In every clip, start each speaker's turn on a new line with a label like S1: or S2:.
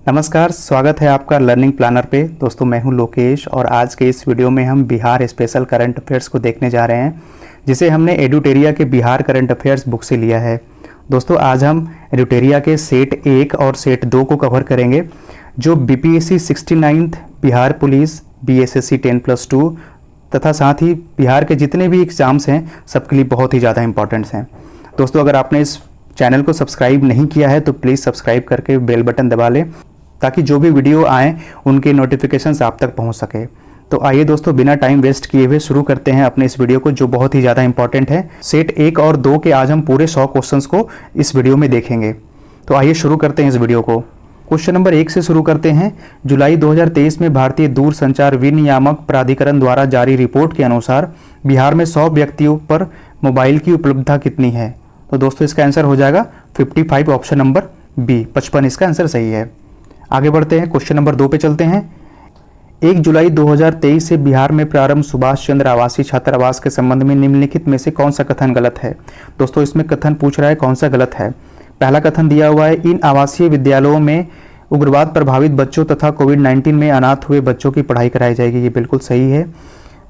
S1: नमस्कार, स्वागत है आपका लर्निंग प्लानर पे। दोस्तों मैं हूं लोकेश और आज के इस वीडियो में हम बिहार स्पेशल करंट अफेयर्स को देखने जा रहे हैं, जिसे हमने एडुटेरिया के बिहार करंट अफेयर्स बुक से लिया है। दोस्तों आज हम एडुटेरिया के सेट 1 और सेट 2 को कवर करेंगे, जो BPSC 69th, Bihar police, BSSC 10+2 तथा साथ ही बिहार के जितने भी एग्ज़ाम्स हैं सबके लिए बहुत ही ज़्यादा इंपॉर्टेंट्स हैं। दोस्तों अगर आपने इस चैनल को सब्सक्राइब नहीं किया है तो प्लीज़ सब्सक्राइब करके बेल बटन दबा लें, ताकि जो भी वीडियो आए उनके नोटिफिकेशंस आप तक पहुंच सके। तो आइए दोस्तों बिना टाइम वेस्ट किए हुए शुरू करते हैं अपने इस वीडियो को, जो बहुत ही ज़्यादा इंपॉर्टेंट है। सेट 1 और 2 के आज हम पूरे 100 क्वेश्चंस को इस वीडियो में देखेंगे। तो आइए शुरू करते हैं इस वीडियो को। क्वेश्चन नंबर 1 से शुरू करते हैं। जुलाई 2023 में भारतीय दूरसंचार विनियामक प्राधिकरण द्वारा जारी रिपोर्ट के अनुसार बिहार में 100 व्यक्तियों पर मोबाइल की उपलब्धता कितनी है? तो दोस्तों इसका आंसर हो जाएगा 55, ऑप्शन नंबर बी, 55 इसका आंसर सही है। आगे बढ़ते हैं, क्वेश्चन नंबर 2 पे चलते हैं। 1 जुलाई 2023 से बिहार में प्रारंभ सुभाष चंद्र आवासीय छात्रावास के संबंध में निम्नलिखित में से कौन सा कथन गलत है? दोस्तों इसमें कथन पूछ रहा है कौन सा गलत है। पहला कथन दिया हुआ है, इन आवासीय विद्यालयों में उग्रवाद प्रभावित बच्चों तथा कोविड-19 में अनाथ हुए बच्चों की पढ़ाई कराई जाएगी। ये बिल्कुल सही है।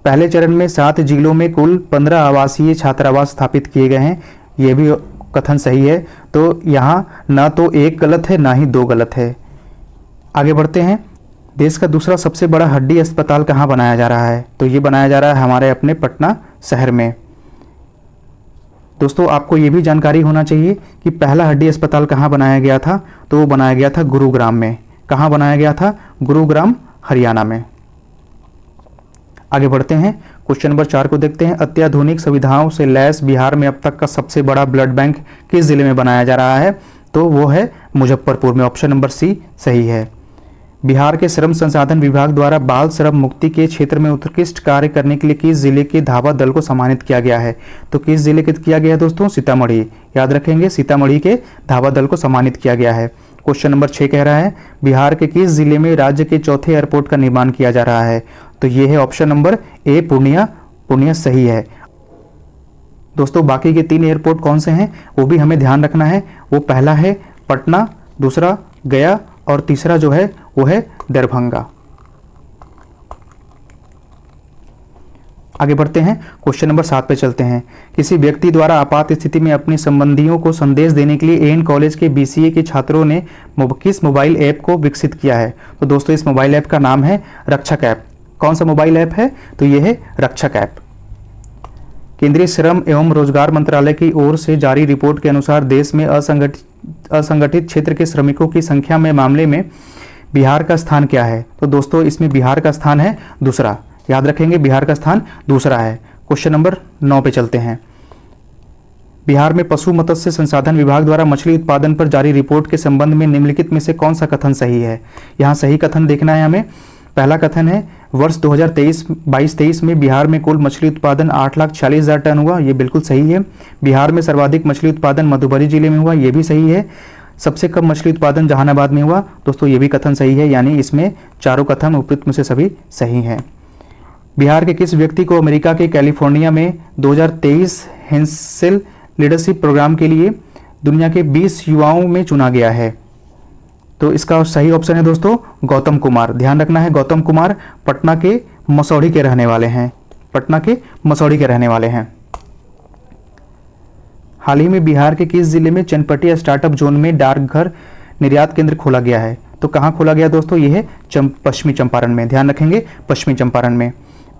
S1: पहले चरण में 7 जिलों में कुल 15 आवासीय छात्रावास स्थापित किए गए हैं। ये भी कथन सही है। तो यहाँ ना तो 1 गलत है ना ही 2 गलत है। आगे बढ़ते हैं। देश का दूसरा सबसे बड़ा हड्डी अस्पताल कहाँ बनाया जा रहा है? तो ये बनाया जा रहा है हमारे अपने पटना शहर में। दोस्तों आपको ये भी जानकारी होना चाहिए कि पहला हड्डी अस्पताल कहाँ बनाया गया था, तो वो बनाया गया था गुरुग्राम में। कहाँ बनाया गया था? गुरुग्राम, हरियाणा में। आगे बढ़ते हैं, क्वेश्चन नंबर 4 को देखते हैं। अत्याधुनिक सुविधाओं से लैस बिहार में अब तक का सबसे बड़ा ब्लड बैंक किस जिले में बनाया जा रहा है? तो वो है मुजफ्फरपुर में, ऑप्शन नंबर सी सही है। बिहार के श्रम संसाधन विभाग द्वारा बाल श्रम मुक्ति के क्षेत्र में उत्कृष्ट कार्य करने के लिए किस जिले के धावा दल को सम्मानित किया गया है? तो किस जिले के किया गया दोस्तों? सीतामढ़ी। याद रखेंगे, सीतामढ़ी के धावा दल को सम्मानित किया गया है। क्वेश्चन नंबर 6 कह रहा है, बिहार के किस जिले में राज्य के चौथे एयरपोर्ट का निर्माण किया जा रहा है? तो ये है option number A, Purnia. Purnia सही है। दोस्तों बाकी के 3 एयरपोर्ट कौन से हैं वो भी हमें ध्यान रखना है। वो पहला है पटना, दूसरा गया और तीसरा जो है वो है दरभंगा। आगे बढ़ते हैं, क्वेश्चन नंबर 7 पे चलते हैं। किसी व्यक्ति द्वारा आपात स्थिति में अपने संबंधियों को संदेश देने के लिए एन कॉलेज के बीसीए के छात्रों ने किस मोबाइल ऐप को विकसित किया है? तो दोस्तों इस मोबाइल ऐप का नाम है रक्षक ऐप। कौन सा मोबाइल ऐप है? तो यह है रक्षक ऐप। केंद्रीय श्रम एवं रोजगार मंत्रालय की ओर से जारी रिपोर्ट के अनुसार देश में असंगठित क्षेत्र के श्रमिकों की संख्या में मामले में बिहार का स्थान क्या है? तो दोस्तों इसमें बिहार का स्थान है दूसरा। याद रखेंगे, बिहार का स्थान दूसरा है। क्वेश्चन नंबर 9 पे चलते हैं। बिहार में पशु मत्स्य संसाधन विभाग द्वारा मछली उत्पादन पर जारी रिपोर्ट के संबंध में निम्नलिखित में से कौन सा कथन सही है? यहाँ सही कथन देखना है हमें। पहला कथन है, वर्ष 2022-23 में बिहार में कुल मछली उत्पादन 8,46,000 टन हुआ। ये बिल्कुल सही है। बिहार में सर्वाधिक मछली उत्पादन मधुबनी जिले में हुआ। ये भी सही है। सबसे कम मछली उत्पादन जहानाबाद में हुआ। दोस्तों ये भी कथन सही है, यानी इसमें चारों कथन उपयुक्त में से सभी सही हैं। बिहार के किस व्यक्ति को अमेरिका के कैलिफोर्निया में 2023 हेंसेल लीडरशिप प्रोग्राम के लिए दुनिया के 20 युवाओं में चुना गया है? तो इसका सही ऑप्शन है दोस्तों गौतम कुमार। ध्यान रखना है, गौतम कुमार पटना के मसौढ़ी के रहने वाले हैं। पटना के मसौढ़ी के रहने वाले हैं। हाल ही में बिहार के किस जिले में चनपटिया स्टार्टअप जोन में डाकघर निर्यात केंद्र खोला गया है? तो कहाँ खोला गया दोस्तों? ये है पश्चिमी चंपारण में। ध्यान रखेंगे, पश्चिमी चंपारण में।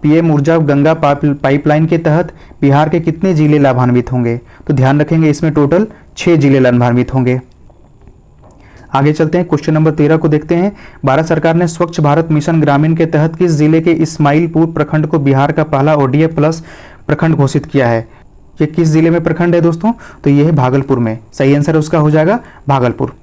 S1: पीएम ऊर्जा गंगा पाइपलाइन के तहत बिहार के कितने जिले लाभान्वित होंगे? तो ध्यान रखेंगे इसमें टोटल 6 जिले लाभान्वित होंगे। आगे चलते हैं, क्वेश्चन नंबर 13 को देखते हैं। भारत सरकार ने स्वच्छ भारत मिशन ग्रामीण के तहत किस जिले के इस्माइलपुर प्रखंड को बिहार का पहला ODF प्लस प्रखंड घोषित किया है? ये किस जिले में प्रखंड है दोस्तों? तो ये है भागलपुर में। सही आंसर उसका हो जाएगा भागलपुर।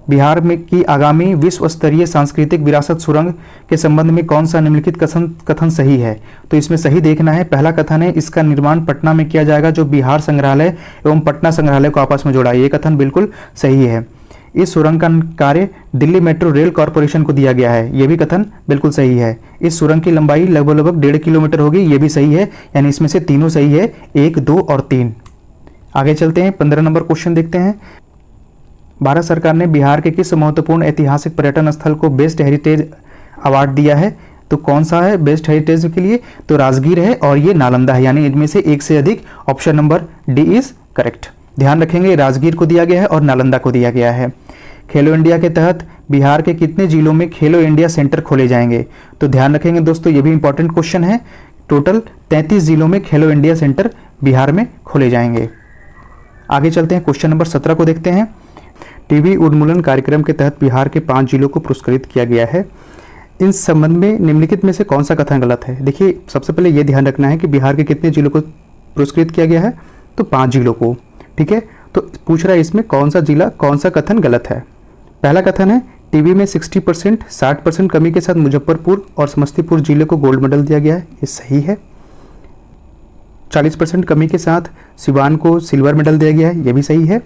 S1: बिहार में की आगामी विश्व स्तरीय सांस्कृतिक विरासत सुरंग के संबंध में कौन सा निम्नलिखित कथन सही है? तो इसमें सही देखना है। पहला कथन है, इसका निर्माण पटना में किया जाएगा, जो बिहार संग्रहालय एवं पटना संग्रहालय को आपस में जोड़ा। ये कथन बिल्कुल सही है। इस सुरंग का कार्य दिल्ली मेट्रो रेल कॉरपोरेशन को दिया गया है। यह भी कथन बिल्कुल सही है। इस सुरंग की लंबाई लगभग 1.5 किलोमीटर होगी। यह भी सही है, यानी इसमें से तीनों सही है, 1, 2 और 3। आगे चलते हैं, 15 नंबर क्वेश्चन देखते हैं। भारत सरकार ने बिहार के किस महत्वपूर्ण ऐतिहासिक पर्यटन स्थल को बेस्ट हेरिटेज अवार्ड दिया है? तो कौन सा है बेस्ट हेरिटेज के लिए? तो राजगीर है और ये नालंदा है, यानी इनमें से एक से अधिक। Option number D is correct. ध्यान रखेंगे, राजगीर को दिया गया है और नालंदा को दिया गया है। खेलो इंडिया के तहत बिहार के कितने जिलों में खेलो इंडिया सेंटर खोले जाएंगे? तो ध्यान रखेंगे दोस्तों, ये भी इंपॉर्टेंट क्वेश्चन है। टोटल 33 जिलों में खेलो इंडिया सेंटर बिहार में खोले जाएंगे। आगे चलते हैं, क्वेश्चन नंबर 17 को देखते हैं। टीबी उन्मूलन कार्यक्रम के तहत बिहार के 5 जिलों को पुरस्कृत किया गया है। इन संबंध में निम्नलिखित में से कौन सा कथन गलत है? देखिए, सबसे पहले ये ध्यान रखना है कि बिहार के कितने जिलों को पुरस्कृत किया गया है? तो 5 जिलों को। ठीक है, तो पूछ रहा है इसमें कौन सा जिला, कौन सा कथन गलत है। पहला कथन है टीबी में 60% कमी के साथ मुजफ्फरपुर और समस्तीपुर जिले को गोल्ड मेडल दिया गया है, ये सही है। 40% कमी के साथ सिवान को सिल्वर मेडल दिया गया है, ये भी सही है।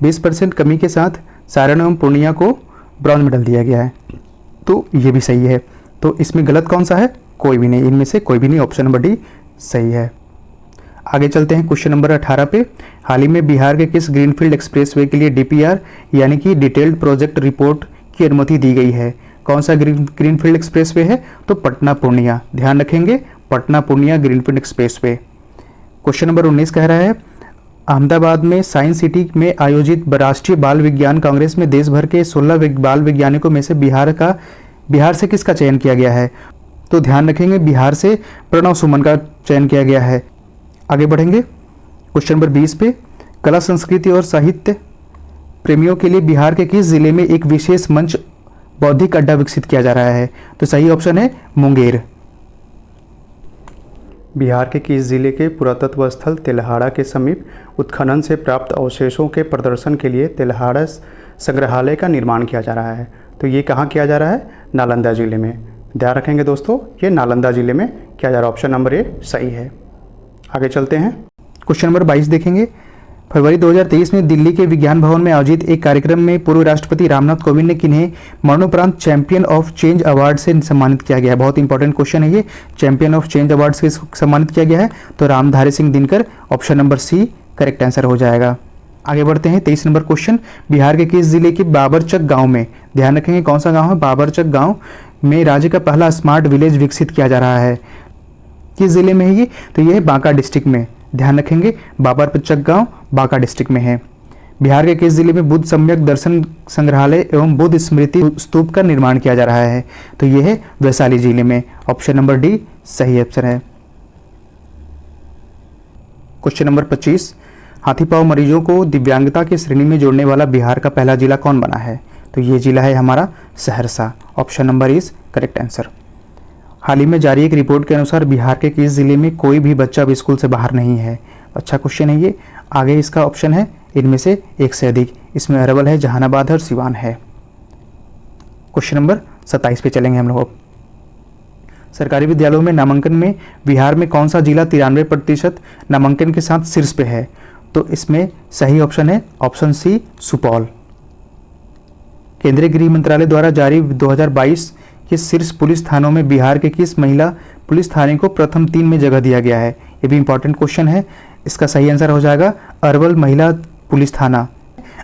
S1: 20% कमी के साथ सारण एवं पूर्णिया को ब्रॉन्ज मेडल दिया गया है, तो ये भी सही है। तो इसमें गलत कौन सा है? कोई भी नहीं, इनमें से कोई भी नहीं, ऑप्शन नंबर डी सही है। आगे चलते हैं, क्वेश्चन नंबर 18 पे। हाल ही में बिहार के किस ग्रीनफील्ड एक्सप्रेसवे के लिए डीपीआर यानी कि डिटेल्ड प्रोजेक्ट रिपोर्ट की अनुमति दी गई है? कौन सा ग्रीनफील्ड एक्सप्रेसवे है? तो पटना पूर्णिया। ध्यान रखेंगे, Patna Purnia greenfield expressway. Question number 19 कह रहा है अहमदाबाद में साइंस सिटी में आयोजित राष्ट्रीय बाल विज्ञान कांग्रेस में देश भर के 16 बाल वैज्ञानिकों में से बिहार से किसका चयन किया गया है? तो ध्यान रखेंगे, बिहार से प्रणव सुमन का चयन किया गया है। आगे बढ़ेंगे, क्वेश्चन नंबर 20 पे। कला संस्कृति और साहित्य प्रेमियों के लिए बिहार के किस जिले में एक विशेष मंच बौद्धिक अड्डा विकसित किया जा रहा है? तो सही ऑप्शन है मुंगेर। बिहार के किस जिले के पुरातत्व स्थल तेल्हाड़ा के समीप उत्खनन से प्राप्त अवशेषों के प्रदर्शन के लिए तेल्हाड़ा संग्रहालय का निर्माण किया जा रहा है? तो ये कहाँ किया जा रहा है? नालंदा जिले में। ध्यान रखेंगे दोस्तों, ये नालंदा जिले में किया जा रहा है। ऑप्शन नंबर ए सही है। आगे चलते हैं, क्वेश्चन नंबर 22 देखेंगे। फरवरी 2023 में दिल्ली के विज्ञान भवन में आयोजित एक कार्यक्रम में पूर्व राष्ट्रपति रामनाथ कोविंद ने किन्हें मरणोपरांत चैंपियन ऑफ चेंज अवार्ड से सम्मानित किया गया है? बहुत इंपॉर्टेंट क्वेश्चन है ये। चैंपियन ऑफ चेंज अवार्ड से सम्मानित किया गया है, तो Ramdhari Singh Dinkar. Option number C correct answer हो जाएगा। आगे बढ़ते हैं, 23 नंबर क्वेश्चन। बिहार के किस जिले के बाबरचक गांव में, ध्यान रखेंगे कौन सा गांव है? बाबरचक गांव में राज्य का पहला स्मार्ट विलेज विकसित किया जा रहा है? किस जिले में है ये? तो ये है बांका डिस्ट्रिक्ट में। ध्यान रखेंगे, बाबरचक गांव बांका डिस्ट्रिक्ट में है। बिहार के किस जिले में बुद्ध सम्यक दर्शन संग्रहालय एवं बुद्ध स्मृति स्तूप का निर्माण किया जा रहा है? तो ये है वैशाली जिले में। ऑप्शन नंबर डी सही आंसर है। Question number 25। हाथीपांव मरीजों को दिव्यांगता की श्रेणी में जोड़ने वाला बिहार का पहला जिला कौन बना है? तो ये जिला है हमारा Saharsa. Option number is correct answer. हाल ही में जारी एक रिपोर्ट के अनुसार बिहार के किस जिले में कोई भी बच्चा अब स्कूल से बाहर नहीं है? अच्छा क्वेश्चन है ये। आगे इसका ऑप्शन है इनमें से एक से अधिक। इसमें अरवल है, जहानाबाद और सिवान है। क्वेश्चन नंबर 27 पे चलेंगे हम लोग। सरकारी विद्यालयों में नामांकन में बिहार में कौन सा जिला 93% नामांकन के साथ शीर्ष पे है? तो इसमें सही ऑप्शन है ऑप्शन सी सुपौल। केंद्रीय गृह मंत्रालय द्वारा जारी 2022 के शीर्ष पुलिस थानों में बिहार के किस महिला पुलिस थाने को प्रथम 3 में जगह दिया गया है? ये भी इंपॉर्टेंट क्वेश्चन है। इसका सही आंसर हो जाएगा अरवल महिला पुलिस थाना।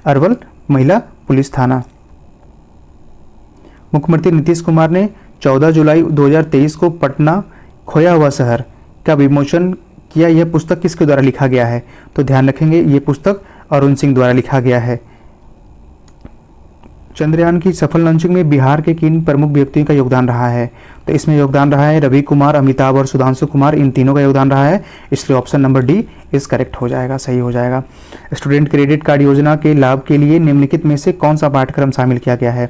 S1: अरवल महिला पुलिस थाना। मुख्यमंत्री नीतीश कुमार ने 14 जुलाई 2023 को पटना खोया हुआ शहर का विमोचन किया। यह पुस्तक किसके द्वारा लिखा गया है? तो ध्यान रखेंगे, ये पुस्तक अरुण सिंह द्वारा लिखा गया है। चंद्रयान की सफल लॉन्चिंग में बिहार के किन प्रमुख व्यक्तियों का योगदान रहा है? तो इसमें योगदान रहा है रवि कुमार, अमिताभ और सुधांशु कुमार, इन तीनों का योगदान रहा है। इसलिए ऑप्शन नंबर डी इस करेक्ट हो जाएगा, सही हो जाएगा। स्टूडेंट क्रेडिट कार्ड योजना के लाभ के लिए निम्नलिखित में से कौन सा पाठ्यक्रम शामिल किया गया है?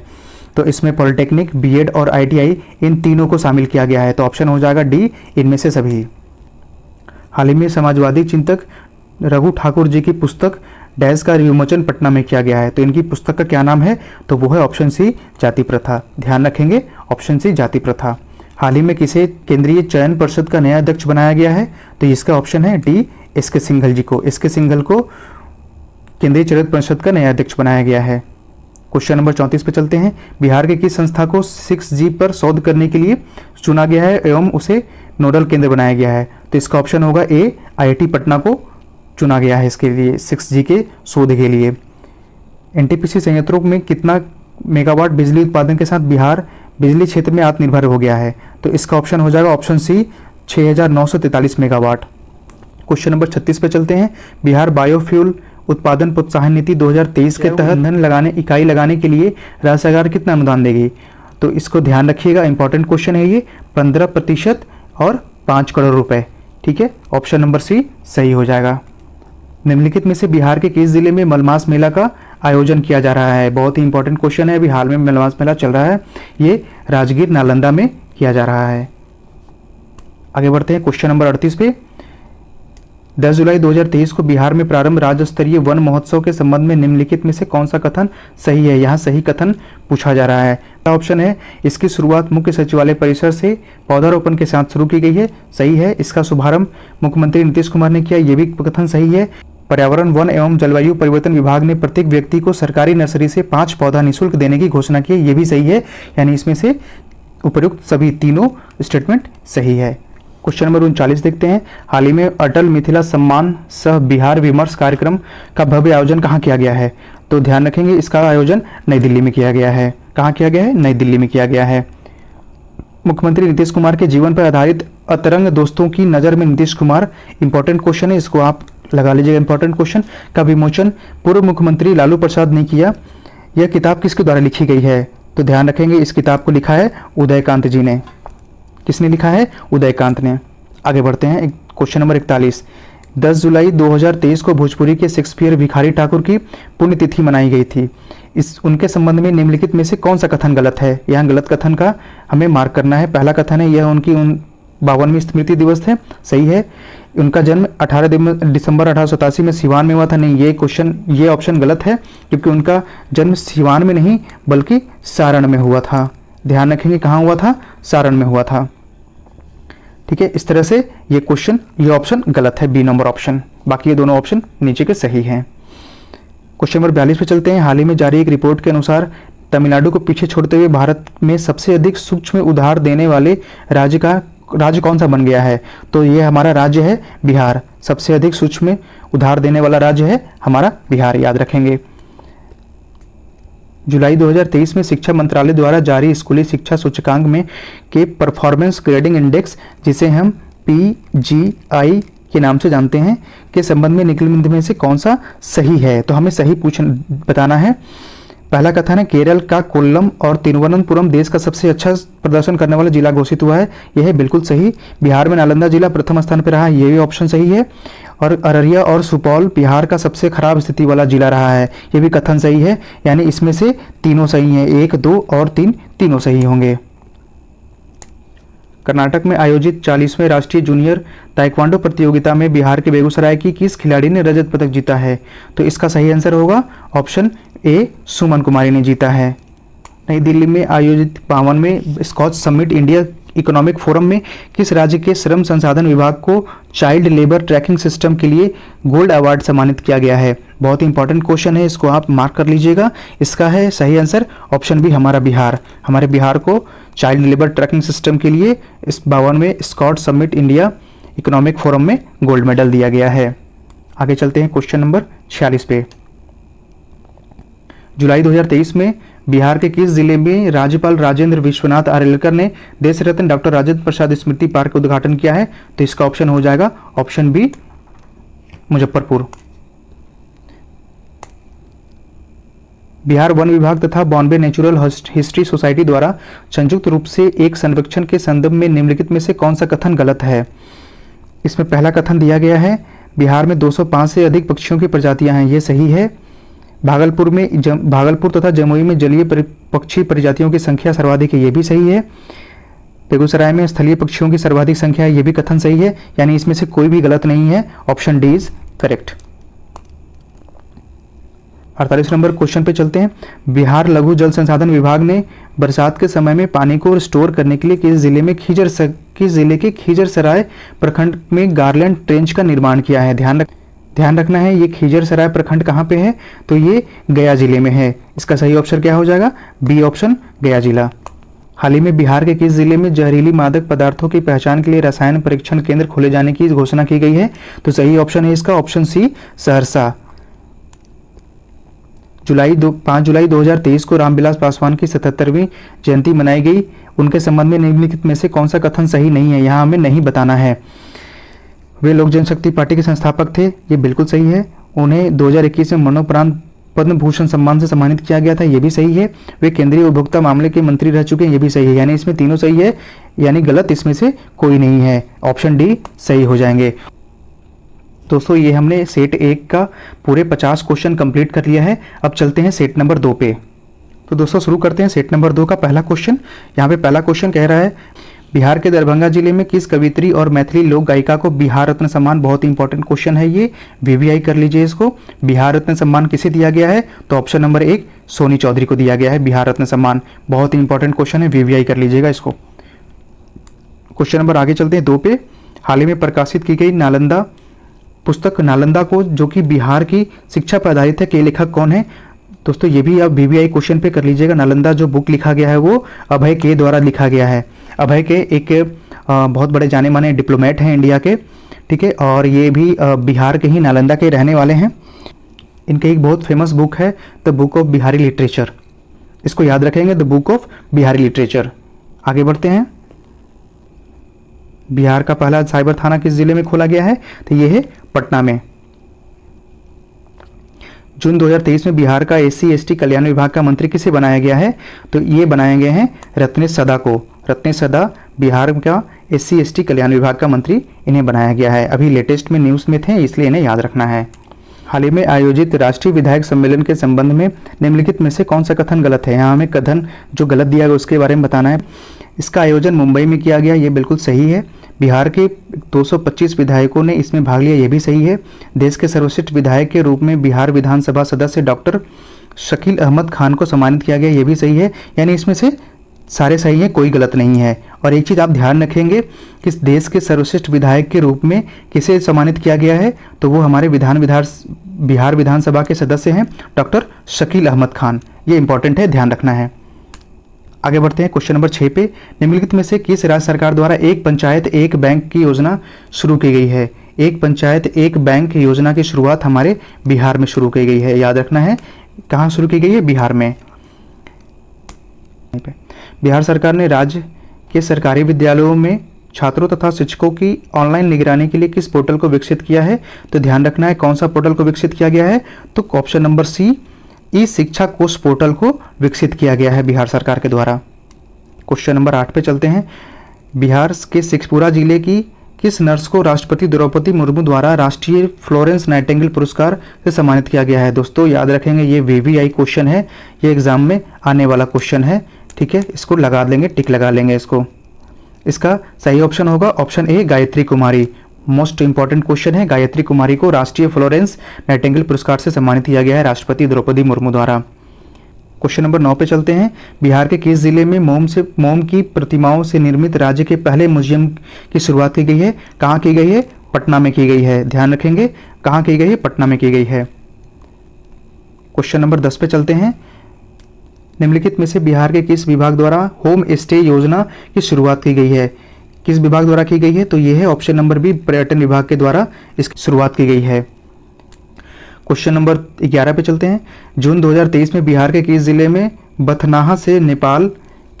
S1: तो इसमें पॉलिटेक्निक, बीएड और आईटीआई इन तीनों को शामिल किया गया है। तो ऑप्शन हो जाएगा डी इनमें से सभी। हाल ही में समाजवादी चिंतक रघु ठाकुर जी की पुस्तक डैश का विमोचन पटना में किया गया है। तो इनकी पुस्तक का क्या नाम है? तो वो है ऑप्शन सी जाति प्रथा। ध्यान रखेंगे, ऑप्शन सी जाति प्रथा। हाल ही में किसे केंद्रीय चयन परिषद का नया अध्यक्ष बनाया गया है? तो इसका ऑप्शन है डी एसके सिंघल जी को। एसके सिंघल को केंद्रीय चयन परिषद का नया अध्यक्ष बनाया गया है। क्वेश्चन नंबर 34 पे चलते हैं। बिहार के किस संस्था को 6G पर शोध करने के लिए चुना गया है एवं उसे नोडल केंद्र बनाया गया है? तो इसका ऑप्शन होगा ए आईआईटी पटना को चुना गया है इसके लिए 6G के शोध के लिए। एनटीपीसी संयंत्रों में कितना मेगावाट बिजली उत्पादन के साथ बिहार बिजली क्षेत्र में आत्मनिर्भर हो गया है? तो इसका ऑप्शन हो जाएगा option C 6,943 megawatt. Question number 36 पे चलते हैं। बिहार बायोफ्यूल उत्पादन प्रोत्साहन नीति 2023 के तहत ईंधन इकाई लगाने के लिए राज्य सरकार कितना अनुदान देगी? तो इसको ध्यान रखिएगा, इंपॉर्टेंट क्वेश्चन है ये। 15% और 5 करोड़ रुपए। ठीक है, ऑप्शन नंबर सी सही हो जाएगा। निम्नलिखित में से बिहार के किस जिले में मलमास मेला का आयोजन किया जा रहा है? बहुत ही इंपॉर्टेंट क्वेश्चन है। अभी हाल में मलमास मेला चल रहा है, ये राजगीर नालंदा में किया जा रहा है। आगे बढ़ते हैं क्वेश्चन नंबर 38 पे। 10 जुलाई 2023 को बिहार में प्रारंभ राज्य स्तरीय वन महोत्सव के संबंध में निम्नलिखित में से कौन सा कथन सही है? यहाँ सही कथन पूछा जा रहा है। पहला ऑप्शन है इसकी शुरुआत मुख्य सचिवालय परिसर से पौधारोपण के साथ शुरू की गई है, सही है। इसका शुभारंभ मुख्यमंत्री नीतीश कुमार ने किया, ये भी कथन सही है। पर्यावरण वन एवं जलवायु परिवर्तन विभाग ने प्रत्येक व्यक्ति को सरकारी नर्सरी से 5 पौधा निःशुल्क देने की घोषणा की है, ये भी सही है। यानी इसमें से उपयुक्त सभी तीनों स्टेटमेंट सही है। क्वेश्चन नंबर 39 देखते हैं। हाल ही में अटल मिथिला सम्मान सह बिहार विमर्श कार्यक्रम का भव्य आयोजन कहाँ किया गया है? तो ध्यान रखेंगे, इसका आयोजन नई दिल्ली में किया गया है। कहाँ किया गया है? नई दिल्ली में किया गया है। मुख्यमंत्री नीतीश कुमार के जीवन पर आधारित अतरंग दोस्तों की नज़र में नीतीश कुमार, इंपॉर्टेंट क्वेश्चन है, इसको आप लगा लीजिएगा। इंपॉर्टेंट क्वेश्चन का विमोचन पूर्व मुख्यमंत्री लालू प्रसाद ने किया। यह किताब किसके द्वारा लिखी गई है? तो ध्यान रखेंगे, इस किताब को लिखा है उदयकांत जी ने। किसने लिखा है? उदयकांत ने। आगे बढ़ते हैं क्वेश्चन नंबर 41। 10 जुलाई 2023 को भोजपुरी के शेक्सपियर भिखारी ठाकुर की पुण्यतिथि मनाई गई थी। उनके संबंध में निम्नलिखित में से कौन सा कथन गलत है? यहाँ गलत कथन का हमें मार्क करना है। पहला कथन है यह उनकी 52वीं स्मृति दिवस है, सही है। उनका जन्म 18 दिसंबर 1887 में सिवान में हुआ था, नहीं, ये ऑप्शन गलत है, क्योंकि उनका जन्म सिवान में नहीं बल्कि सारण में हुआ था। ध्यान रखेंगे कहाँ हुआ था? सारण में हुआ था। ठीक है, इस तरह से ये ऑप्शन गलत है, बी नंबर ऑप्शन। बाकी ये दोनों ऑप्शन नीचे के सही हैं। क्वेश्चन नंबर 42 पे चलते हैं। हाल ही में जारी एक रिपोर्ट के अनुसार तमिलनाडु को पीछे छोड़ते हुए भारत में सबसे अधिक सूक्ष्म उधार देने वाले राज्य कौन सा बन गया है? तो ये हमारा राज्य है बिहार। सबसे अधिक सूक्ष्म उधार देने वाला राज्य है हमारा बिहार, याद रखेंगे। जुलाई 2023 में शिक्षा मंत्रालय द्वारा जारी स्कूली शिक्षा सूचकांक में के परफॉर्मेंस ग्रेडिंग इंडेक्स, जिसे हम PGI के नाम से जानते हैं, के संबंध में निम्नलिखित में से कौन सा सही है? तो हमें सही बताना है। पहला कथन है केरल का कोल्लम और तिरुवनंतपुरम देश का सबसे अच्छा प्रदर्शन करने वाला जिला घोषित हुआ है, यह है बिल्कुल सही। बिहार में नालंदा जिला प्रथम स्थान पर रहा है, ये भी ऑप्शन सही है। और अररिया और सुपौल बिहार का सबसे खराब स्थिति वाला जिला रहा है, ये भी कथन सही है। यानी इसमें से तीनों सही हैं, 1, 2 और 3 तीनों सही होंगे। कर्नाटक में आयोजित 40वें राष्ट्रीय जूनियर ताइक्वांडो प्रतियोगिता में बिहार के बेगूसराय की किस खिलाड़ी ने रजत पदक जीता है? तो इसका सही आंसर होगा ऑप्शन ए, सुमन कुमारी ने जीता है। नई दिल्ली में आयोजित 52वें Skoch summit India economic forum में किस राज्य के श्रम संसाधन विभाग को चाइल्ड लेबर ट्रैकिंग सिस्टम के लिए गोल्ड अवार्ड सम्मानित किया गया है? बहुत ही इंपॉर्टेंट क्वेश्चन है, इसको आप मार्क कर लीजिएगा। इसका है सही आंसर ऑप्शन बी, हमारा बिहार। हमारे बिहार को चाइल्ड लेबर ट्रैकिंग सिस्टम के लिए इस 52वें Skoch summit India economic forum में गोल्ड मेडल दिया गया है। आगे चलते हैं क्वेश्चन नंबर 46 पे। जुलाई 2023 में बिहार के किस जिले में राज्यपाल राजेंद्र विश्वनाथ आर्लेकर ने देश रत्न डॉक्टर राजेंद्र प्रसाद स्मृति पार्क का उद्घाटन किया है? तो इसका ऑप्शन हो जाएगा ऑप्शन बी, मुजफ्फरपुर। बिहार वन विभाग तथा बॉम्बे नेचुरल हिस्ट्री सोसाइटी द्वारा संयुक्त रूप से एक सर्वेक्षण के संदर्भ में निम्नलिखित में से कौन सा कथन गलत है? इसमें पहला कथन दिया गया है बिहार में 205 से अधिक पक्षियों की प्रजातियां हैं, ये सही है। भागलपुर तथा जमुई में जलीय पक्षी प्रजातियों की संख्या सर्वाधिक है, ये भी सही है। बेगूसराय में स्थलीय पक्षियों की सर्वाधिक संख्या है, ये भी कथन सही है। यानी इसमें से कोई भी गलत नहीं है, option D is correct. 48 number question पे चलते हैं। बिहार लघु जल संसाधन विभाग ने बरसात के समय में पानी को स्टोर करने के लिए किस जिले के खीजरसराय प्रखंड में गार्लैंड ट्रेंच का निर्माण किया है? ध्यान रखना है, ये खीजरसराय प्रखंड कहाँ पे है? तो ये गया जिले में है। इसका सही ऑप्शन क्या हो जाएगा? बी ऑप्शन, गया जिला। हाल ही में बिहार के किस जिले में जहरीली मादक पदार्थों की पहचान के लिए रसायन परीक्षण केंद्र खोले जाने की घोषणा की गई है? तो सही ऑप्शन है इसका ऑप्शन सी, सहरसा। 5 जुलाई 2023 को रामविलास पासवान की 77वीं जयंती मनाई गई। उनके संबंध में निम्नलिखित में से कौन सा कथन सही नहीं है, यहाँ हमें नहीं बताना है। वे लोक जनशक्ति पार्टी के संस्थापक थे, ये बिल्कुल सही है। उन्हें 2021 में मरणोपरांत पद्म भूषण सम्मान से सम्मानित किया गया था, ये भी सही है। वे केंद्रीय उपभोक्ता मामले के मंत्री रह चुके हैं, ये भी सही है। यानी इसमें तीनों सही है, यानी गलत इसमें से कोई नहीं है। ऑप्शन डी सही हो जाएंगे। दोस्तों ये हमने सेट 1 का पूरे 50 क्वेश्चन कंप्लीट कर लिया है। अब चलते हैं सेट नंबर 2 पे। तो दोस्तों शुरू करते हैं सेट नंबर 2 का पहला क्वेश्चन। यहाँ पे पहला क्वेश्चन कह रहा है, बिहार के दरभंगा जिले में किस कवियत्री और मैथिली लोक गायिका को बिहार रत्न सम्मान, बहुत ही इंपॉर्टेंट क्वेश्चन है ये, वीवीआई कर लीजिए इसको। बिहार रत्न सम्मान किसे दिया गया है, तो ऑप्शन नंबर 1 सोनी चौधरी को दिया गया है बिहार रत्न सम्मान। बहुत ही इंपॉर्टेंट क्वेश्चन है, वीवीआई कर लीजिएगा इसको। क्वेश्चन नंबर आगे चलते हैं 2 पे। हाल ही में प्रकाशित की गई नालंदा पुस्तक नालंदा को, जो कि बिहार की शिक्षा पर आधारित है, के लेखक कौन है। दोस्तों ये भी आप वीवीआई क्वेश्चन पे कर लीजिएगा। नालंदा जो बुक लिखा गया है वो अभय के द्वारा लिखा गया है। अभय के एक बहुत बड़े जाने माने डिप्लोमेट हैं इंडिया के, ठीक है, और ये भी बिहार के ही नालंदा के रहने वाले हैं। इनके एक बहुत फेमस बुक है the book of Bihari literature, इसको याद रखेंगे, the book of Bihari literature. आगे बढ़ते हैं। बिहार का पहला साइबर थाना किस जिले में खोला गया है, तो ये है पटना में। जून 2023 में बिहार का SC/ST कल्याण विभाग का मंत्री किसे बनाया गया है, तो ये बनाए गए हैं रत्नेश सदा को। रत्नेश सदा बिहार का SC/ST कल्याण विभाग का मंत्री इन्हें बनाया गया है। अभी लेटेस्ट में न्यूज़ में थे, इसलिए इन्हें याद रखना है। हाल ही में आयोजित राष्ट्रीय विधायक सम्मेलन के संबंध में निम्नलिखित में से कौन सा कथन गलत है। यहाँ हमें कथन जो गलत दिया गया उसके बारे में बताना है। इसका आयोजन मुंबई में किया गया, ये बिल्कुल सही है। बिहार के 225 विधायकों ने इसमें भाग लिया, ये भी सही है। देश के सर्वश्रेष्ठ विधायक के रूप में बिहार विधानसभा सदस्य डॉक्टर शकील अहमद खान को सम्मानित किया गया, ये भी सही है। यानी इसमें से सारे सही हैं, कोई गलत नहीं है। और एक चीज़ आप ध्यान रखेंगे कि देश के सर्वश्रेष्ठ विधायक के रूप में किसे सम्मानित किया गया है, तो वो हमारे बिहार विधानसभा के सदस्य हैं डॉक्टर शकील अहमद खान। ये इंपॉर्टेंट है, ध्यान रखना है। आगे बढ़ते हैं क्वेश्चन नंबर 6 पे। निम्नलिखित में से किस राज्य सरकार द्वारा एक पंचायत एक बैंक की योजना शुरू की गई है। एक पंचायत एक बैंक योजना की शुरुआत हमारे बिहार में शुरू की गई है, याद रखना है। कहाँ शुरू की गई है, बिहार में। बिहार सरकार ने राज्य के सरकारी विद्यालयों में छात्रों तथा शिक्षकों की ऑनलाइन निगरानी के लिए किस पोर्टल को विकसित किया है, तो ध्यान रखना है कौन सा पोर्टल को विकसित किया गया है, तो ऑप्शन नंबर सी ई शिक्षा कोष पोर्टल को विकसित किया गया है बिहार सरकार के द्वारा। क्वेश्चन नंबर 8 पे चलते हैं। बिहार के शेखपुरा जिले की किस नर्स को राष्ट्रपति द्रौपदी मुर्मू द्वारा राष्ट्रीय फ्लोरेंस नाइटिंगेल पुरस्कार से सम्मानित किया गया है। दोस्तों याद रखेंगे, ये वीवीआई क्वेश्चन है, ये एग्जाम में आने वाला क्वेश्चन है, ठीक है। इसको लगा लेंगे, टिक लगा लेंगे इसको। इसका सही ऑप्शन होगा option A Gayatri Kumari. Most important question है, गायत्री कुमारी को राष्ट्रीय फ्लोरेंस नाइटिंगेल पुरस्कार से सम्मानित किया गया है राष्ट्रपति द्रौपदी मुर्मू द्वारा। क्वेश्चन नंबर 9 पे चलते हैं। बिहार के किस जिले में मोम की प्रतिमाओं से निर्मित राज्य के पहले म्यूजियम की शुरुआत की गई है। कहाँ की गई है, पटना में की गई है, ध्यान रखेंगे कहाँ की गई है, पटना में की गई है। क्वेश्चन नंबर 10 पे चलते हैं। निम्नलिखित में से बिहार के किस विभाग द्वारा होम स्टे योजना की शुरुआत की गई है। किस विभाग द्वारा की गई है, तो ये है ऑप्शन नंबर बी पर्यटन विभाग के द्वारा इसकी शुरुआत की गई है। क्वेश्चन नंबर 11 पे चलते हैं। जून 2023 में बिहार के किस जिले में बथनाहा से नेपाल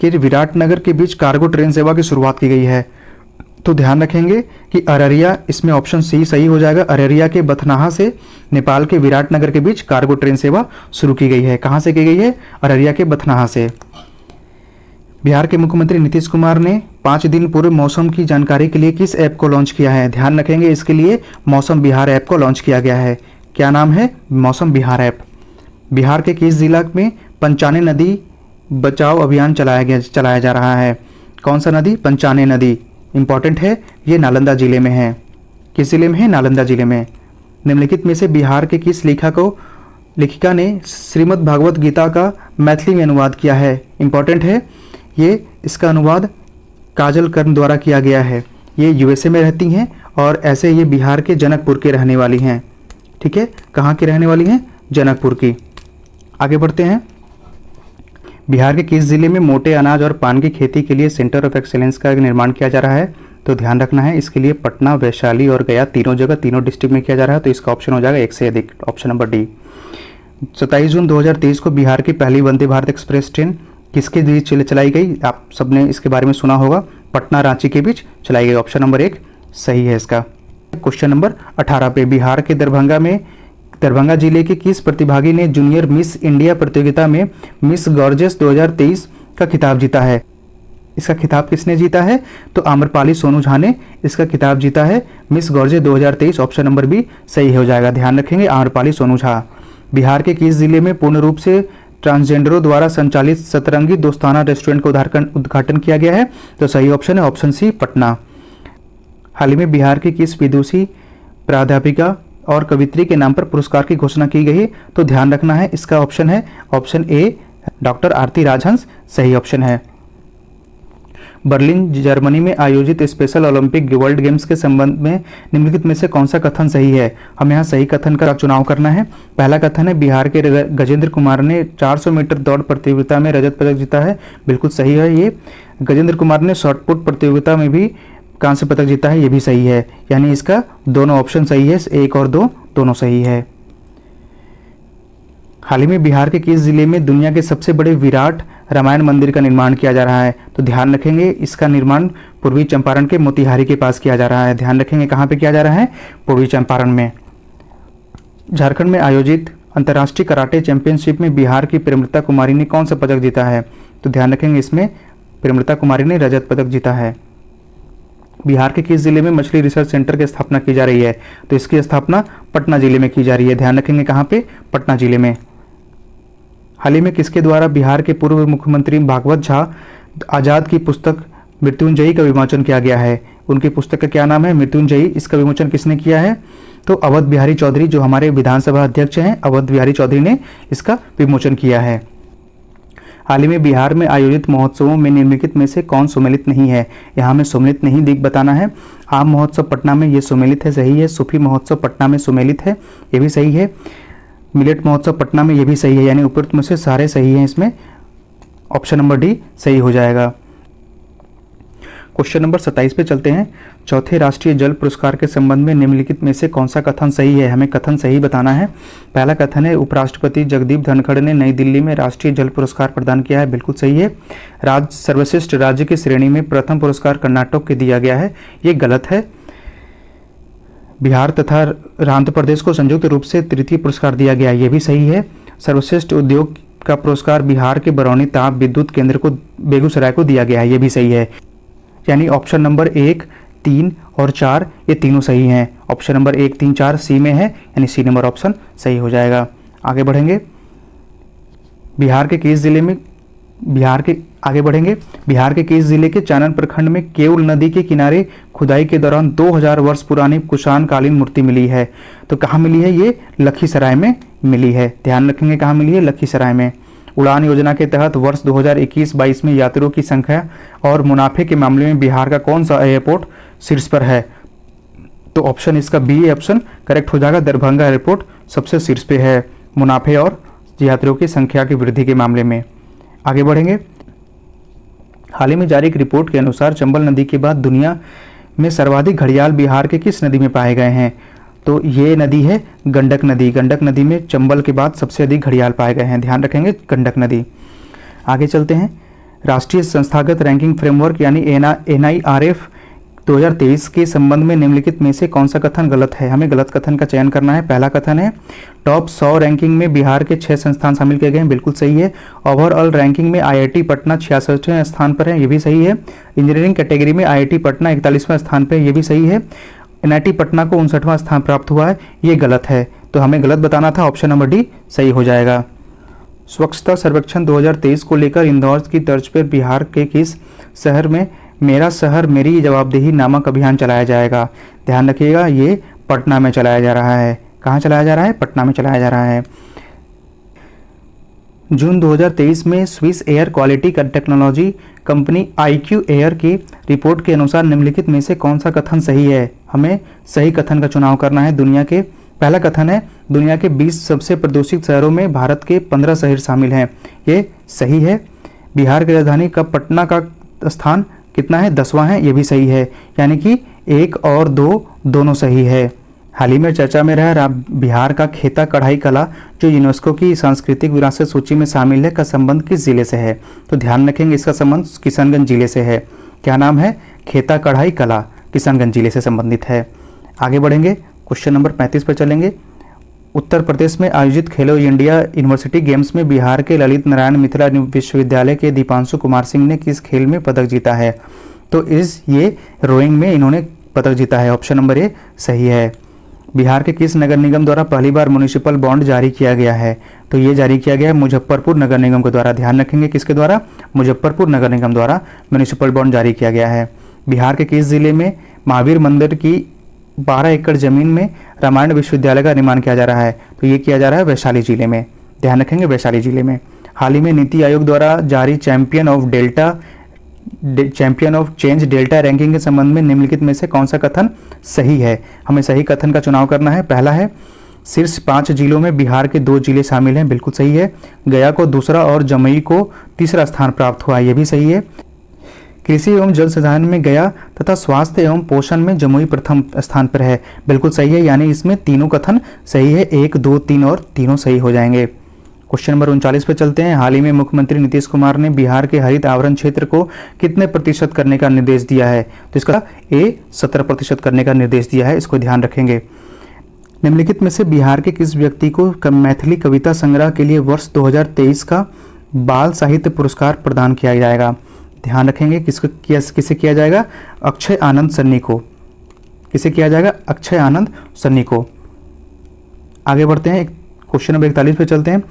S1: के विराटनगर के बीच कार्गो ट्रेन सेवा की शुरुआत की गई है, तो ध्यान रखेंगे कि अररिया, इसमें ऑप्शन सी सही हो जाएगा। अररिया के बथनाहा से नेपाल के विराटनगर के बीच कार्गो ट्रेन सेवा शुरू की गई है। कहाँ से की गई है, अररिया के बथनाहा से। बिहार के मुख्यमंत्री नीतीश कुमार ने 5 दिन पूर्व मौसम की जानकारी के लिए किस ऐप को लॉन्च किया है। ध्यान रखेंगे इसके लिए मौसम बिहार ऐप को लॉन्च किया गया है। क्या नाम है, मौसम बिहार ऐप। बिहार के किस जिला में पंचाने नदी बचाओ अभियान चलाया जा रहा है। कौन सा नदी, पंचाने नदी, इंपॉर्टेंट है, ये नालंदा जिले में है। किस जिले में है, नालंदा जिले में। निम्नलिखित में से बिहार के किस लेखिका ने श्रीमद् भागवत गीता का मैथिली में अनुवाद किया है। इंपॉर्टेंट है, ये इसका अनुवाद काजल कर्ण द्वारा किया गया है। ये यूएसए में रहती हैं और ऐसे ये बिहार के जनकपुर के रहने वाली हैं, ठीक है। कहाँ की रहने वाली हैं, जनकपुर की। आगे बढ़ते हैं। बिहार के किस जिले में मोटे अनाज और पान की खेती के लिए सेंटर ऑफ एक्सीलेंस का निर्माण किया जा रहा है, तो ध्यान रखना है इसके लिए पटना, वैशाली और गया तीनों जगह, तीनों डिस्ट्रिक्ट में किया जा रहा है, तो इसका ऑप्शन हो जाएगा एक से अधिक, ऑप्शन नंबर डी। 27 जून 2023 को बिहार की पहली वंदे भारत एक्सप्रेस ट्रेन किसके बीच चलाई गई? आप सबने इसके बारे में सुना होगा, पटना रांची के बीच चलाई गई। ऑप्शन नंबर 1 सही है इसका। क्वेश्चन नंबर 18 पे, बिहार के दरभंगा जिले के किस प्रतिभागी ने जूनियर मिस इंडिया प्रतियोगिता में मिस गॉर्जियस 2023 का खिताब जीता है? इसका खिताब किसने जीता है? तो आम्रपाली सोनू झा ने इसका खिताब जीता है Miss Gorgeous 2023। Option number B सही हो जाएगा। ध्यान रखेंगे, आम्रपाली सोनू झा। बिहार के किस जिले में पूर्ण रूप से ट्रांसजेंडरों द्वारा संचालित सतरंगी दोस्ताना रेस्टोरेंट का उद्घाटन किया गया है? तो सही ऑप्शन है ऑप्शन सी, पटना। हाल ही में बिहार की किस विदुषी, प्राध्यापिका और कवित्री के नाम पर पुरस्कार की घोषणा की गई है? तो ध्यान रखना है, इसका ऑप्शन है ऑप्शन ए, डॉक्टर आरती राजहंस सही ऑप्शन है। बर्लिन जर्मनी में आयोजित स्पेशल ओलंपिक वर्ल्ड गेम्स के संबंध में निम्नलिखित में से कौन सा कथन सही है? हमें यहाँ सही कथन का चुनाव करना है। पहला कथन है, बिहार के गजेंद्र कुमार ने 400 मीटर दौड़ प्रतियोगिता में रजत पदक जीता है। बिल्कुल सही है ये। गजेंद्र कुमार ने शॉटपुट प्रतियोगिता में भी कांस्य पदक जीता है, ये भी सही है। यानी इसका दोनों ऑप्शन सही है, 1 और 2 दोनों सही है। हाल ही में बिहार के किस जिले में दुनिया के सबसे बड़े विराट रामायण मंदिर का निर्माण किया जा रहा है? तो ध्यान रखेंगे, इसका निर्माण पूर्वी चंपारण के मोतिहारी के पास किया जा रहा है। ध्यान रखेंगे कहाँ पे किया जा रहा है? पूर्वी चंपारण में। झारखंड में आयोजित अंतर्राष्ट्रीय कराटे चैंपियनशिप में बिहार की प्रेमलता कुमारी ने कौन सा पदक जीता है? तो ध्यान रखेंगे, इसमें प्रेमलता कुमारी ने रजत पदक जीता है। बिहार के किस जिले में मछली रिसर्च सेंटर की स्थापना की जा रही है? तो इसकी स्थापना पटना जिले में की जा रही है। ध्यान रखेंगे कहाँ पे? पटना जिले में। हाल ही में किसके द्वारा बिहार के पूर्व मुख्यमंत्री भागवत झा आजाद की पुस्तक मृत्युंजयी का विमोचन किया गया है? उनकी पुस्तक का क्या नाम है? मृत्युंजयी। इसका विमोचन किसने किया है? तो अवध बिहारी चौधरी, जो हमारे विधानसभा अध्यक्ष हैं, अवध बिहारी चौधरी ने इसका विमोचन किया है। हाल ही में बिहार में आयोजित महोत्सवों में निम्नलिखित में से कौन सम्मिलित नहीं है? यहाँ में सम्मिलित नहीं दिख बताना है। आम महोत्सव पटना में ये सम्मिलित है, सही है। सूफी महोत्सव पटना में सम्मिलित है, ये भी सही है। मिलेट महोत्सव पटना में, ये भी सही है। यानी उपरोक्त में से सारे सही हैं, इसमें ऑप्शन नंबर डी सही हो जाएगा। क्वेश्चन नंबर 27 पे चलते हैं। चौथे राष्ट्रीय जल पुरस्कार के संबंध में निम्नलिखित में से कौन सा कथन सही है? हमें कथन सही बताना है। पहला कथन है, उपराष्ट्रपति जगदीप धनखड़ ने नई दिल्ली में राष्ट्रीय जल पुरस्कार प्रदान किया है। बिल्कुल सही है। सर्वश्रेष्ठ राज्य की श्रेणी में प्रथम पुरस्कार कर्नाटक को दिया गया है, ये गलत है। बिहार तथा आंध्र प्रदेश को संयुक्त रूप से तृतीय पुरस्कार दिया गया, ये भी सही है। सर्वश्रेष्ठ उद्योग का पुरस्कार बिहार के बरौनी ताप विद्युत केंद्र को बेगूसराय को दिया गया है, ये भी सही है। यानी ऑप्शन नंबर 1, 3 और 4 ये तीनों सही हैं। ऑप्शन नंबर 1, 3, 4 सी में है, यानी सी नंबर ऑप्शन सही हो जाएगा। आगे बढ़ेंगे। बिहार के किस जिले के चानन प्रखंड में केउल नदी के किनारे खुदाई के दौरान 2000 वर्ष पुरानी कुषाण कालीन मूर्ति मिली है? तो कहाँ मिली है? ये लखीसराय में मिली है। ध्यान रखेंगे कहाँ मिली है? लखीसराय में। उड़ान योजना के तहत वर्ष 2021-22 में यात्रियों की संख्या और मुनाफे के मामले में बिहार का कौन सा एयरपोर्ट शीर्ष पर है? तो ऑप्शन इसका बी ऑप्शन करेक्ट हो जाएगा। दरभंगा एयरपोर्ट सबसे शीर्ष पे है मुनाफे और यात्रियों की संख्या की वृद्धि के मामले में। आगे बढ़ेंगे। हाल ही में जारी एक रिपोर्ट के अनुसार चंबल नदी के बाद दुनिया में सर्वाधिक घड़ियाल बिहार के किस नदी में पाए गए हैं? तो ये नदी है गंडक नदी। गंडक नदी में चंबल के बाद सबसे अधिक घड़ियाल पाए गए हैं। ध्यान रखेंगे, गंडक नदी। आगे चलते हैं। राष्ट्रीय संस्थागत रैंकिंग फ्रेमवर्क यानी NIRF 2023 के संबंध में निम्नलिखित में से कौन सा कथन गलत है? हमें गलत कथन का चयन करना है। पहला कथन है, टॉप 100 रैंकिंग में बिहार के 6 संस्थान शामिल किए गए हैं। बिल्कुल सही है। ओवरऑल रैंकिंग में IIT पटना 66वें स्थान पर है, ये भी सही है। इंजीनियरिंग कैटेगरी में IIT पटना 41वें स्थान पर, ये भी सही है। NIT पटना को 59वां स्थान प्राप्त हुआ है, ये गलत है। तो हमें गलत बताना था, ऑप्शन नंबर डी सही हो जाएगा। स्वच्छता सर्वेक्षण 2023 को लेकर इंदौर की तर्ज पर बिहार के किस शहर में मेरा शहर मेरी जवाबदेही नामक अभियान चलाया जाएगा? ध्यान रखिएगा, ये पटना में चलाया जा रहा है। कहाँ चलाया जा रहा है? पटना में चलाया जा रहा है। जून 2023 में Swiss air quality technology company IQ air की रिपोर्ट के अनुसार निम्नलिखित में से कौन सा कथन सही है? हमें सही कथन का चुनाव करना है। पहला कथन है, दुनिया के 20 सबसे प्रदूषित शहरों में भारत के 15 शहर शामिल हैं, ये सही है। बिहार की राजधानी का पटना का स्थान कितना है? 10वां है, ये भी सही है। यानी कि 1 और 2 दोनों सही है। हाल ही में चर्चा में रहा बिहार का खेता कढ़ाई कला जो यूनेस्को की सांस्कृतिक विरासत सूची में शामिल है का संबंध किस जिले से है? तो ध्यान रखेंगे इसका संबंध किशनगंज जिले से है। क्या नाम है? खेता कढ़ाई कला, किशनगंज जिले से संबंधित है। आगे बढ़ेंगे, क्वेश्चन नंबर 35 पर चलेंगे। उत्तर प्रदेश में आयोजित खेलो इंडिया यूनिवर्सिटी गेम्स में बिहार के ललित नारायण मिथिला विश्वविद्यालय के दीपांशु कुमार सिंह ने किस खेल में पदक जीता है? तो ये रोइंग में इन्होंने पदक जीता है। ऑप्शन नंबर ए सही है। बिहार के किस नगर निगम द्वारा पहली बार म्युनिसिपल बॉन्ड जारी किया गया है? तो ये जारी किया गया है मुजफ्फरपुर नगर निगम के द्वारा। ध्यान रखेंगे किसके द्वारा? मुजफ्फरपुर नगर निगम द्वारा म्युनिसिपल बॉन्ड जारी किया गया है। बिहार के किस जिले में महावीर मंदिर की 12 एकड़ जमीन में रामायण विश्वविद्यालय का निर्माण किया जा रहा है? तो ये किया जा रहा है वैशाली जिले में। ध्यान रखेंगे वैशाली जिले में। हाल ही में नीति आयोग द्वारा जारी champion of change delta ranking के संबंध में निम्नलिखित में से कौन सा कथन सही है? हमें सही कथन का चुनाव करना है। पहला है शीर्ष 5 जिलों में बिहार के 2 जिले शामिल हैं, बिल्कुल सही है। गया को दूसरा और जमुई को तीसरा स्थान प्राप्त हुआ, यह भी सही है। कृषि एवं जल संसाधन में गया तथा स्वास्थ्य एवं पोषण में जमुई प्रथम स्थान पर है, बिल्कुल सही है। यानी इसमें तीनों कथन सही है, 1, 2, 3 और तीनों सही हो जाएंगे। क्वेश्चन नंबर 39 पर चलते हैं। हाल ही में मुख्यमंत्री नीतीश कुमार ने बिहार के हरित आवरण क्षेत्र को कितने प्रतिशत करने का निर्देश दिया है? तो इसका ए 17% करने का निर्देश दिया है, इसको ध्यान रखेंगे। निम्नलिखित में से बिहार के किस व्यक्ति को मैथिली कविता संग्रह के लिए वर्ष 2023 का बाल साहित्य पुरस्कार प्रदान किया जाएगा? ध्यान रखेंगे किसे किया जाएगा? अक्षय आनंद सन्नी को। किसे किया जाएगा? अक्षय आनंद सन्नी को। आगे बढ़ते हैं, क्वेश्चन नंबर 41 पे चलते हैं।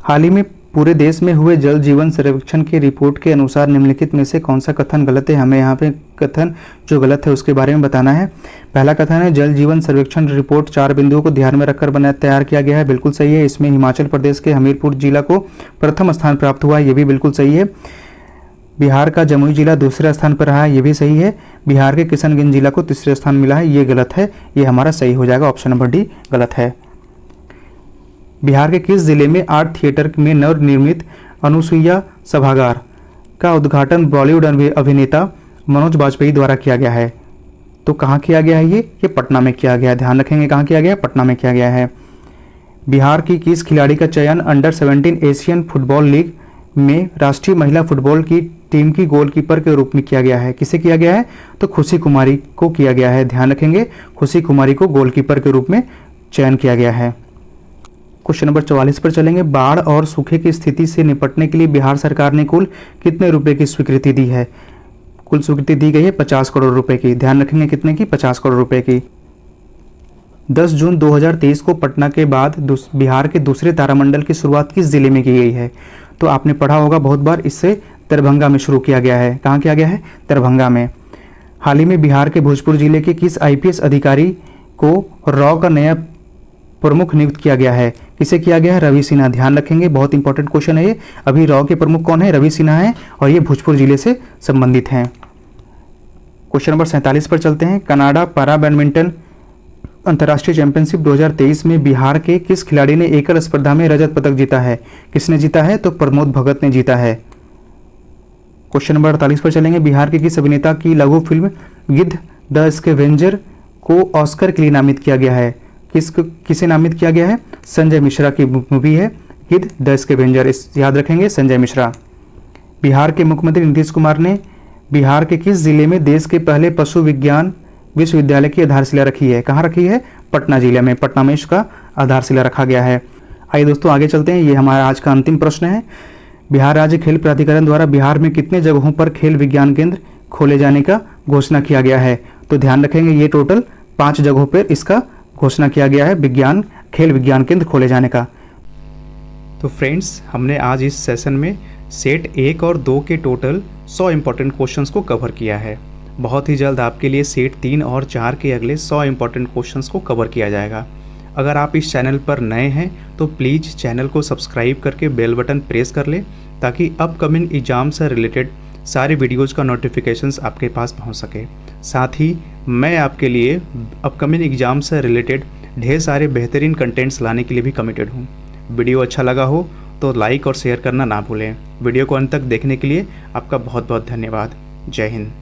S1: हाल ही में पूरे देश में हुए जल जीवन सर्वेक्षण की रिपोर्ट के अनुसार निम्नलिखित में से कौन सा कथन गलत है? हमें यहाँ पे कथन जो गलत है उसके बारे में बताना है। पहला कथन है जल जीवन सर्वेक्षण रिपोर्ट 4 बिंदुओं को ध्यान में रखकर तैयार किया गया है, बिल्कुल सही है। इसमें हिमाचल प्रदेश के हमीरपुर जिला को प्रथम स्थान प्राप्त हुआ है, ये भी बिल्कुल सही है। बिहार का जमुई जिला दूसरे स्थान पर रहा है, ये भी सही है। बिहार के किशनगंज जिला को तीसरे स्थान मिला है, ये गलत है, ये हमारा सही हो जाएगा। ऑप्शन नंबर डी गलत है। बिहार के किस जिले में आर्ट थिएटर में नवनिर्मित अनुसुईया सभागार का उद्घाटन बॉलीवुड अभिनेता मनोज बाजपेयी द्वारा किया गया है? तो कहाँ किया गया है? ये पटना में किया गया है। ध्यान रखेंगे कहाँ किया गया है? पटना में किया गया है। बिहार की किस खिलाड़ी का चयन अंडर 17 एशियन फुटबॉल लीग में राष्ट्रीय महिला फुटबॉल की टीम की गोलकीपर के रूप में किया गया है? किसे किया गया है? तो खुशी कुमारी को किया गया है। ध्यान रखेंगे खुशी कुमारी को गोलकीपर के रूप में चयन किया गया है। क्वेश्चन नंबर 44 पर चलेंगे। बाढ़ और सूखे की स्थिति से निपटने के लिए बिहार सरकार ने कुल कितने रुपए की स्वीकृति दी है? कुल स्वीकृति दी गई है 50 करोड़ रुपए की। ध्यान रखेंगे कितने की? 50 करोड़ रुपए की। 10 जून 2023 को पटना के बाद बिहार के दूसरे तारामंडल की शुरुआत किस जिले में की गई है? तो आपने पढ़ा होगा बहुत बार, इससे दरभंगा में शुरू किया गया है। कहाँ किया गया है? दरभंगा में। हाल ही में बिहार के भोजपुर जिले के किस आईपीएस अधिकारी को रॉ का नया प्रमुख नियुक्त किया गया है? किसे किया गया है? रवि सिन्हा। ध्यान रखेंगे बहुत इंपॉर्टेंट क्वेश्चन है ये। अभी रॉ के प्रमुख कौन है? रवि सिन्हा है और ये भोजपुर जिले से संबंधित हैं। क्वेश्चन नंबर 47 पर चलते हैं। कनाडा पैरा बैडमिंटन अंतर्राष्ट्रीय चैंपियनशिप 2023 में बिहार के किस खिलाड़ी ने एकल स्पर्धा में रजत पदक जीता है? किसने जीता है? तो प्रमोद भगत ने जीता है। क्वेश्चन नंबर 48 पर चलेंगे। बिहार के किस अभिनेता की लघु फिल्म गिद्ध द स्कैवेंजर को ऑस्कर के लिए नामित किया गया है? किसे नामित किया गया है? संजय मिश्रा की मूवी है गिद्ध द स्कैवेंजर, याद रखेंगे संजय मिश्रा। बिहार के मुख्यमंत्री नीतीश कुमार ने बिहार के किस जिले में देश के पहले पशु विज्ञान विश्वविद्यालय की आधारशिला रखी है? कहाँ रखी है? पटना जिले में। पटना में इसका आधारशिला रखा गया है। आइए दोस्तों आगे चलते हैं। ये हमारा आज का अंतिम प्रश्न है। बिहार राज्य खेल प्राधिकरण द्वारा बिहार में कितने जगहों पर खेल विज्ञान केंद्र खोले जाने का घोषणा किया गया है? तो ध्यान रखेंगे ये टोटल 5 जगहों पर इसका घोषणा किया गया है खेल विज्ञान केंद्र खोले जाने का। तो फ्रेंड्स, हमने आज इस सेशन में सेट 1 और 2 के टोटल 100 इंपॉर्टेंट क्वेश्चंस को कवर किया है। बहुत ही जल्द आपके लिए सेट 3 और 4 के अगले 100 इंपॉर्टेंट क्वेश्चंस को कवर किया जाएगा। अगर आप इस चैनल पर नए हैं तो प्लीज़ चैनल को सब्सक्राइब करके बेल बटन प्रेस कर लें ताकि अपकमिंग एग्जाम से रिलेटेड सारे वीडियोज़ का नोटिफिकेशंस आपके पास पहुंच सके। साथ ही मैं आपके लिए अपकमिंग एग्जाम से रिलेटेड ढेर सारे बेहतरीन कंटेंट्स लाने के लिए भी कमिटेड हूँ। वीडियो अच्छा लगा हो तो लाइक और शेयर करना ना भूलें। वीडियो को अंत तक देखने के लिए आपका बहुत बहुत धन्यवाद। जय हिंद।